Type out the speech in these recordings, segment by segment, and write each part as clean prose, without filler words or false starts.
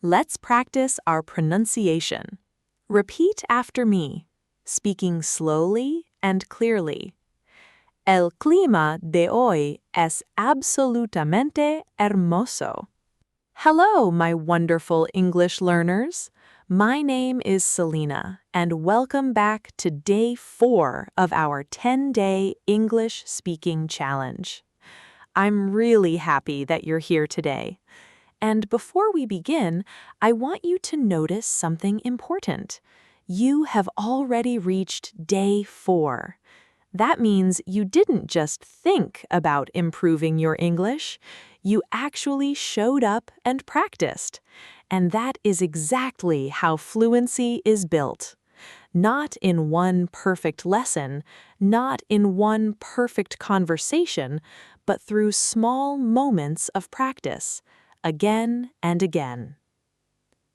Let's practice our pronunciation. Repeat after me, speaking slowly and clearly. El clima de hoy es absolutamente hermoso. Hello, my wonderful English learners. My name is Selena, and welcome back to Day 4 of our 10-day English speaking challenge. I'm really happy that you're here today. And before we begin, I want you to notice something important. You have already reached Day 4. That means you didn't just think about improving your English, you actually showed up and practiced. And that is exactly how fluency is built. Not in one perfect lesson, not in one perfect conversation, but through small moments of practice, again and again.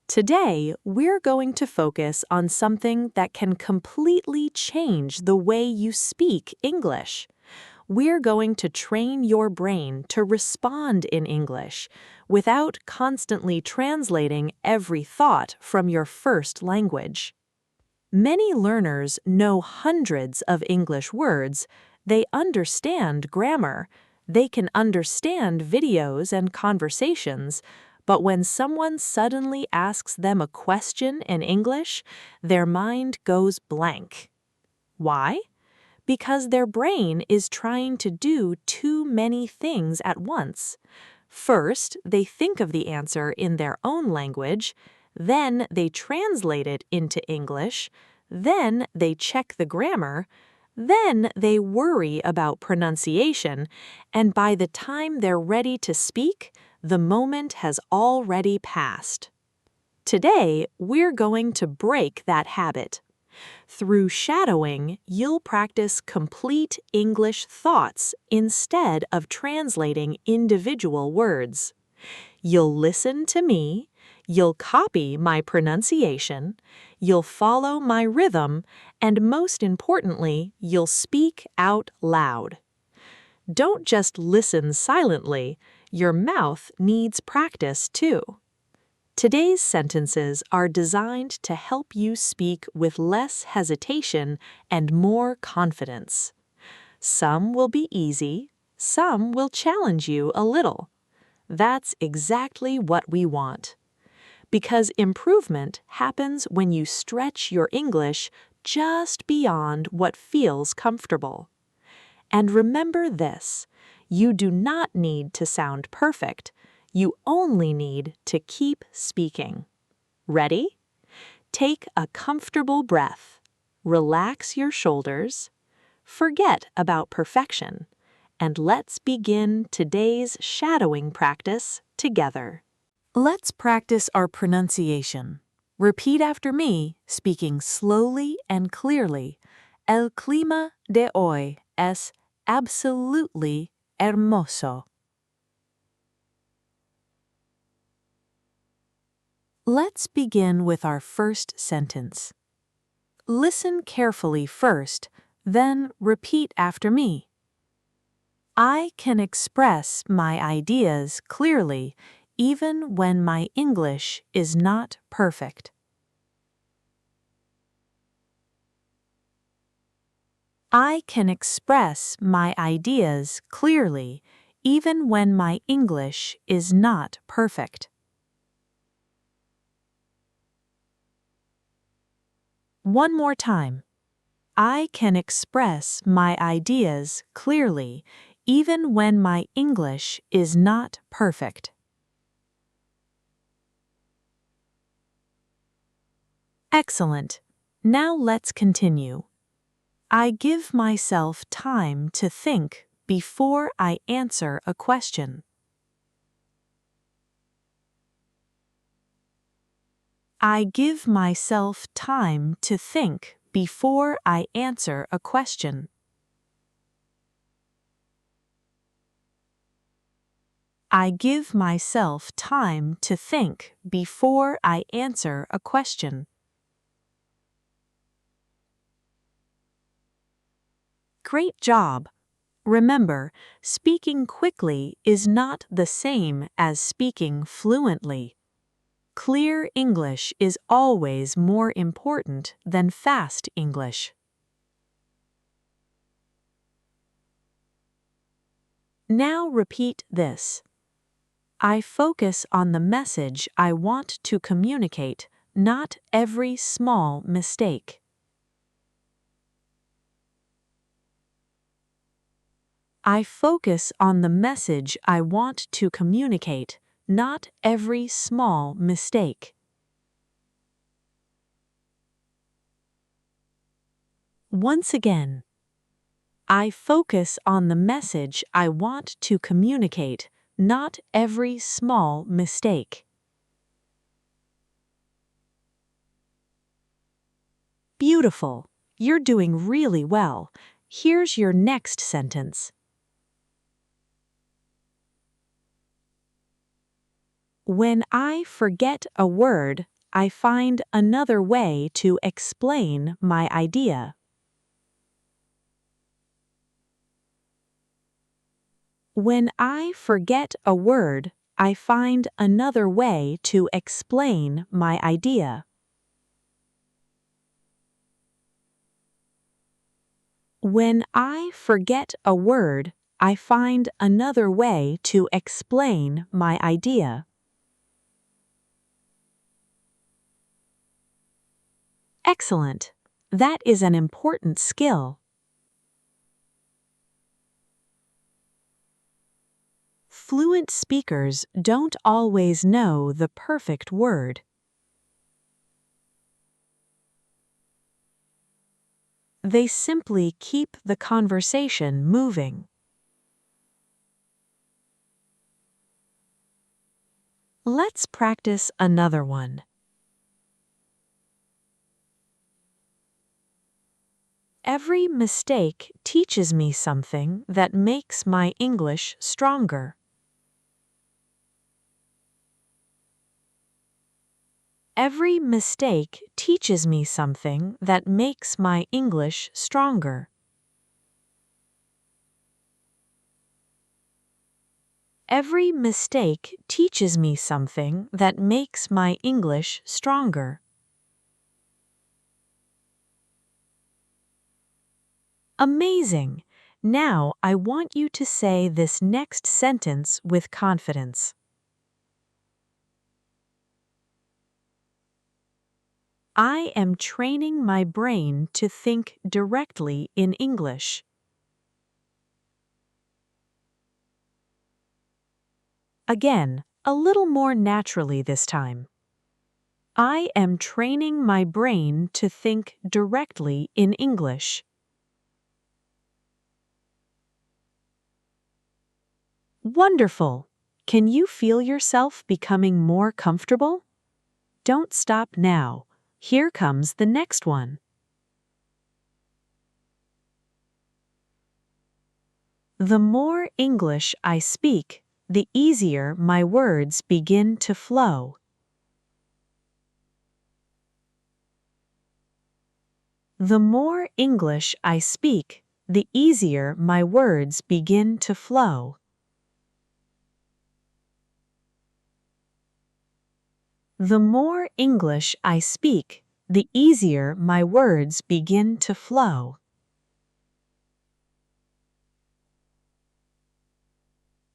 Today, we're going to focus on something that can completely change the way you speak English. We're going to train your brain to respond in English without constantly translating every thought from your first language. Many learners know hundreds of English words. They understand grammar. They can understand videos and conversations. But when someone suddenly asks them a question in English, their mind goes blank. Why? Because their brain is trying to do too many things at once. First, they think of the answer in their own language, then they translate it into English, then they check the grammar, then they worry about pronunciation, and by the time they're ready to speak, the moment has already passed. Today, we're going to break that habit. Through shadowing, you'll practice complete English thoughts instead of translating individual words. You'll listen to me, you'll copy my pronunciation, you'll follow my rhythm, and most importantly, you'll speak out loud. Don't just listen silently, your mouth needs practice too. Today's sentences are designed to help you speak with less hesitation and more confidence. Some will be easy, some will challenge you a little. That's exactly what we want. Because improvement happens when you stretch your English just beyond what feels comfortable. And remember this, you do not need to sound perfect. You only need to keep speaking. Ready? Take a comfortable breath. Relax your shoulders. Forget about perfection. And let's begin today's shadowing practice together. Let's practice our pronunciation. Repeat after me, speaking slowly and clearly. El clima de hoy es absolutely hermoso. Let's begin with our first sentence. Listen carefully first, then repeat after me. I can express my ideas clearly even when my English is not perfect. I can express my ideas clearly even when my English is not perfect. One more time. I can express my ideas clearly even when my English is not perfect. Excellent. Now let's continue. I give myself time to think before I answer a question. I give myself time to think before I answer a question. I give myself time to think before I answer a question. Great job! Remember, speaking quickly is not the same as speaking fluently. Clear English is always more important than fast English. Now repeat this. I focus on the message I want to communicate, not every small mistake. I focus on the message I want to communicate, not every small mistake. Once again. I focus on the message I want to communicate, not every small mistake. Beautiful. You're doing really well. Here's your next sentence. When I forget a word, I find another way to explain my idea. When I forget a word, I find another way to explain my idea. When I forget a word, I find another way to explain my idea. Excellent. That is an important skill. Fluent speakers don't always know the perfect word. They simply keep the conversation moving. Let's practice another one. Every mistake teaches me something that makes my English stronger. Every mistake teaches me something that makes my English stronger. Every mistake teaches me something that makes my English stronger. Amazing! Now I want you to say this next sentence with confidence. I am training my brain to think directly in English. Again, a little more naturally this time. I am training my brain to think directly in English. Wonderful! Can you feel yourself becoming more comfortable? Don't stop now. Here comes the next one. The more English I speak, the easier my words begin to flow. The more English I speak, the easier my words begin to flow. The more English I speak, the easier my words begin to flow.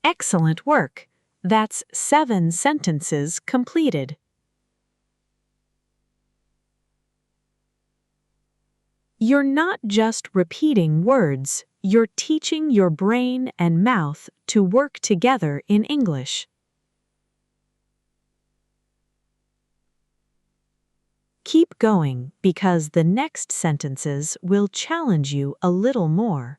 Excellent work! That's 7 sentences completed. You're not just repeating words, you're teaching your brain and mouth to work together in English. Keep going because the next sentences will challenge you a little more.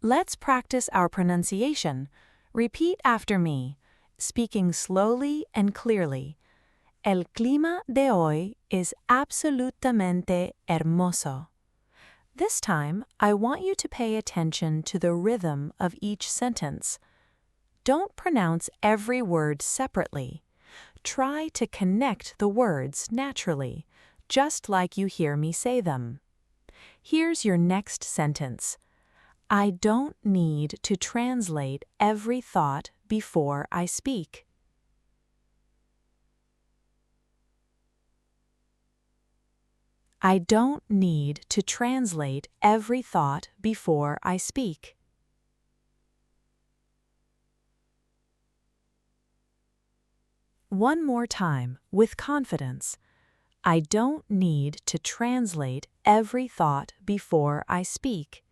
Let's practice our pronunciation. Repeat after me, speaking slowly and clearly. El clima de hoy es absolutamente hermoso. This time, I want you to pay attention to the rhythm of each sentence. Don't pronounce every word separately. Try to connect the words naturally, just like you hear me say them. Here's your next sentence. I don't need to translate every thought before I speak. I don't need to translate every thought before I speak. One more time, with confidence. I don't need to translate every thought before I speak.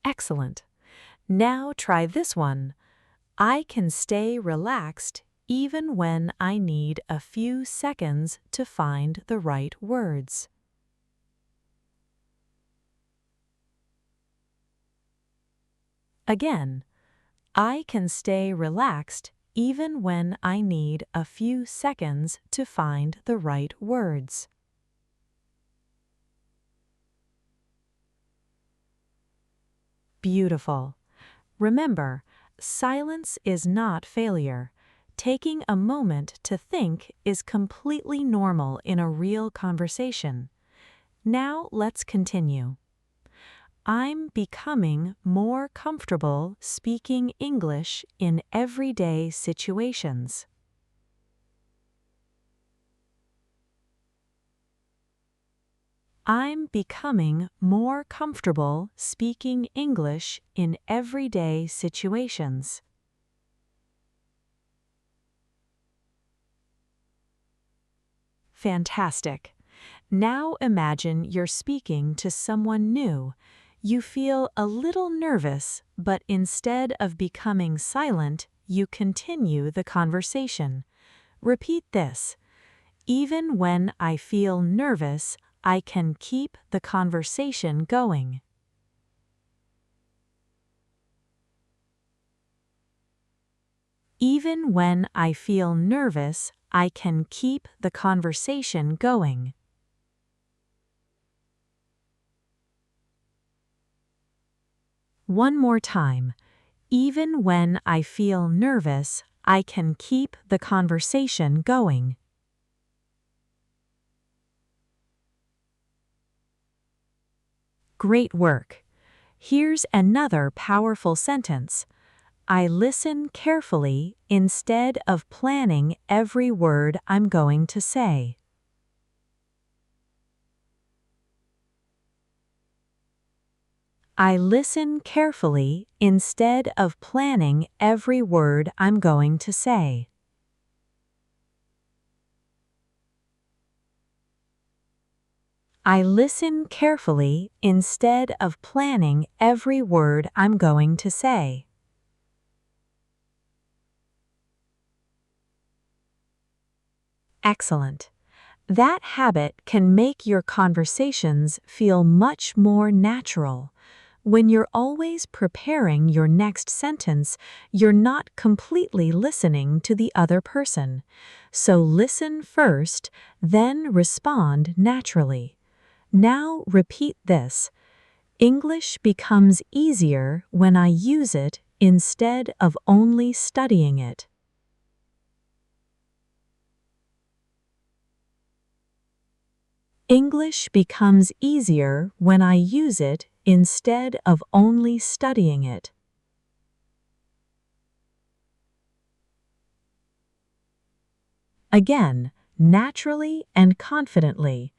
Excellent. Now try this one. I can stay relaxed even when I need a few seconds to find the right words. Again, I can stay relaxed even when I need a few seconds to find the right words. Beautiful. Remember, silence is not failure. Taking a moment to think is completely normal in a real conversation. Now let's continue. I'm becoming more comfortable speaking English in everyday situations. I'm becoming more comfortable speaking English in everyday situations. Fantastic. Now imagine you're speaking to someone new. You feel a little nervous, but instead of becoming silent, you continue the conversation. Repeat this. Even when I feel nervous, I can keep the conversation going. Even when I feel nervous, I can keep the conversation going. One more time. Even when I feel nervous, I can keep the conversation going. Great work. Here's another powerful sentence. I listen carefully instead of planning every word I'm going to say. I listen carefully instead of planning every word I'm going to say. I listen carefully instead of planning every word I'm going to say. Excellent. That habit can make your conversations feel much more natural. When you're always preparing your next sentence, you're not completely listening to the other person. So listen first, then respond naturally. Now repeat this. English becomes easier when I use it instead of only studying it. English becomes easier when I use it instead of only studying it. Again, naturally and confidently.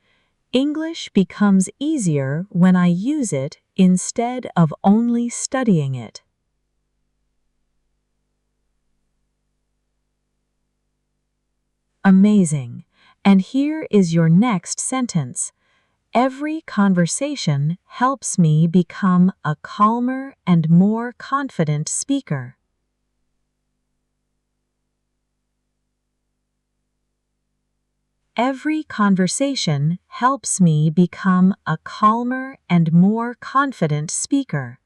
English becomes easier when I use it instead of only studying it. Amazing. And here is your next sentence. Every conversation helps me become a calmer and more confident speaker. Every conversation helps me become a calmer and more confident speaker.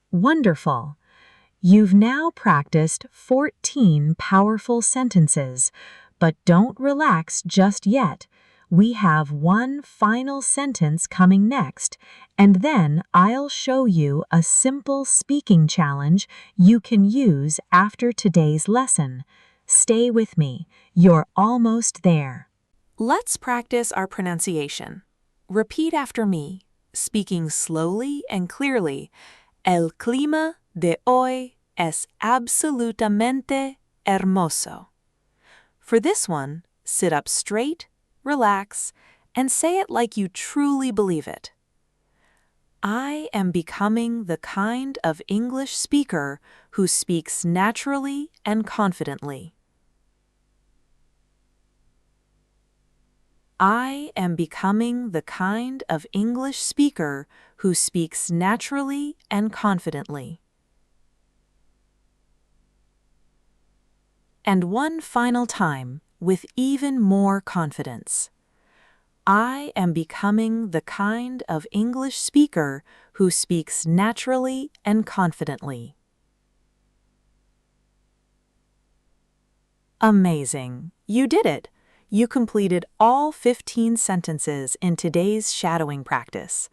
Wonderful! You've now practiced 14 powerful sentences, but don't relax just yet. We have one final sentence coming next, and then I'll show you a simple speaking challenge you can use after today's lesson. Stay with me. You're almost there. Let's practice our pronunciation. Repeat after me, speaking slowly and clearly. El clima de hoy es absolutamente hermoso. For this one, sit up straight, relax, and say it like you truly believe it. I am becoming the kind of English speaker who speaks naturally and confidently. I am becoming the kind of English speaker who speaks naturally and confidently. And one final time, with even more confidence. I am becoming the kind of English speaker who speaks naturally and confidently. Amazing! You did it! You completed all 15 sentences in today's shadowing practice.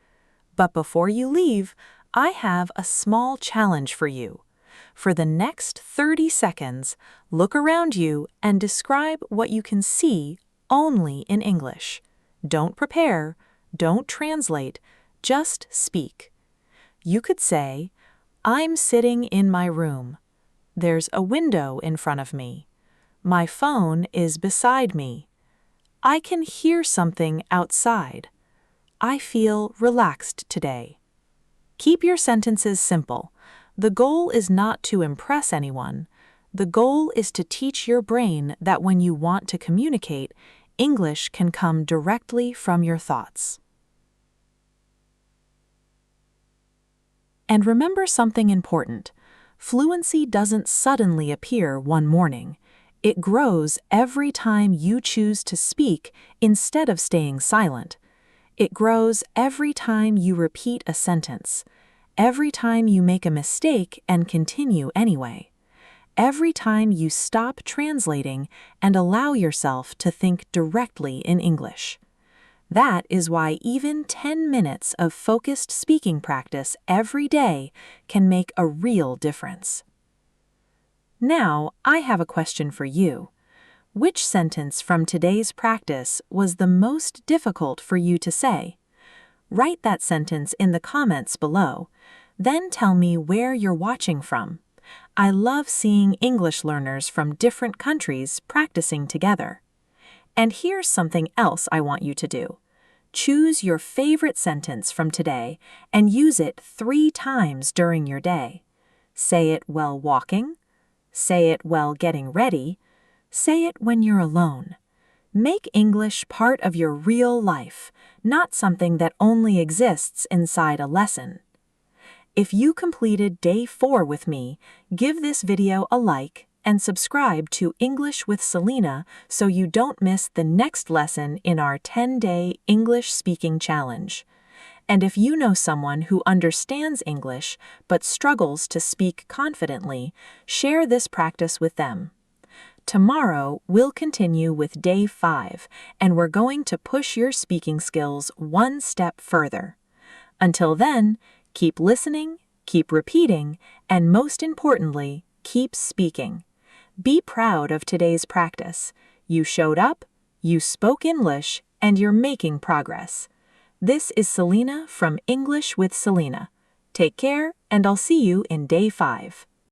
But before you leave, I have a small challenge for you. For the next 30 seconds, look around you and describe what you can see only in English. Don't prepare, don't translate, just speak. You could say, I'm sitting in my room. There's a window in front of me. My phone is beside me. I can hear something outside. I feel relaxed today. Keep your sentences simple. The goal is not to impress anyone. The goal is to teach your brain that when you want to communicate, English can come directly from your thoughts. And remember something important. Fluency doesn't suddenly appear one morning. It grows every time you choose to speak instead of staying silent. It grows every time you repeat a sentence, every time you make a mistake and continue anyway, every time you stop translating and allow yourself to think directly in English. That is why even 10 minutes of focused speaking practice every day can make a real difference. Now, I have a question for you. Which sentence from today's practice was the most difficult for you to say? Write that sentence in the comments below. Then tell me where you're watching from. I love seeing English learners from different countries practicing together. And here's something else I want you to do. Choose your favorite sentence from today and use it 3 times during your day. Say it while walking. Say it while getting ready. Say it when you're alone. Make English part of your real life, not something that only exists inside a lesson. If you completed day 4 with me, give this video a like and subscribe to English with Selena so you don't miss the next lesson in our 10-day English speaking challenge. And if you know someone who understands English but struggles to speak confidently, share this practice with them. Tomorrow, we'll continue with day 5, and we're going to push your speaking skills one step further. Until then, keep listening, keep repeating, and most importantly, keep speaking. Be proud of today's practice. You showed up, you spoke English, and you're making progress. This is Selena from English with Selena. Take care, and I'll see you in day 5.